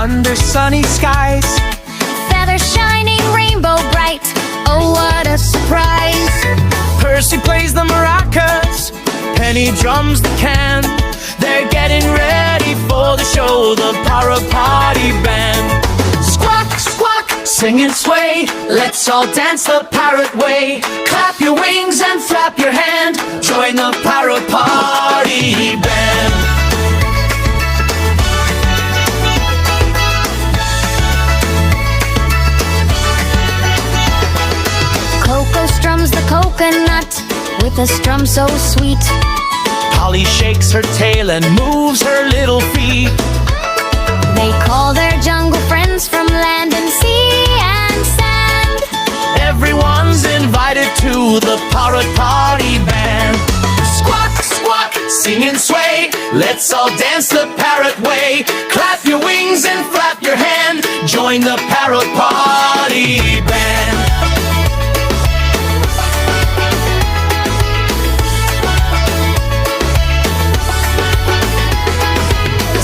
under sunny skies. Feathers shining rainbow bright, oh what a surprise. Percy plays the maracas, Penny drums the can. They're getting ready for the show, the Parrot Party Band. Squawk, squawk, sing and sway, let's all dance the parrot way. Clap your wings and flap your hand, join the Parrot Party Band. Coco strums the coconut with a strum so sweet. Polly shakes her tail and moves her little feet. They call their jungle friends from land and sea and sand. Everyone's invited to the Parrot Party Band. Squawk, squawk, sing and sway, let's all dance the parrot way. Clap your wings and flap your hand, join the Parrot Party Band.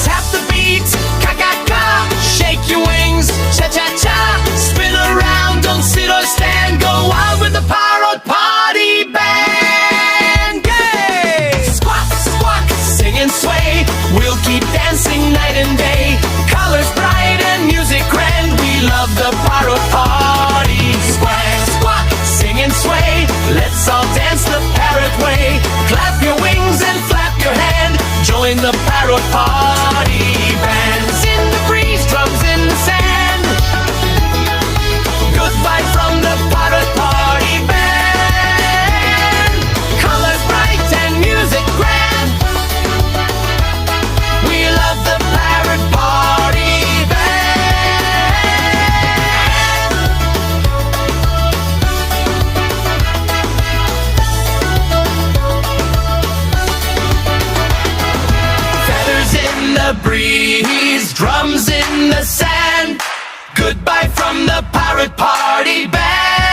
Tap the beat, ka-ka-ka, shake your wings, cha-cha-cha, spin around, don't sit or stand, go wild with the Parrot Party Band. Yay! Squawk, squawk, sing and sway, we'll keep dancing night and day. Colors bright and music grand, we love the Parrot Party. Squawk, squawk, sing and sway, let's all dance the parrot way. Clap your wings and flap your hand, join the Parrot Party Band. In the breeze, drums in the sand, goodbye from the Parrot Party Band. Colors bright and music grand, we love the Parrot Party Band. Feathers in the breeze, drums in the sand, goodbye from the Parrot Party Band.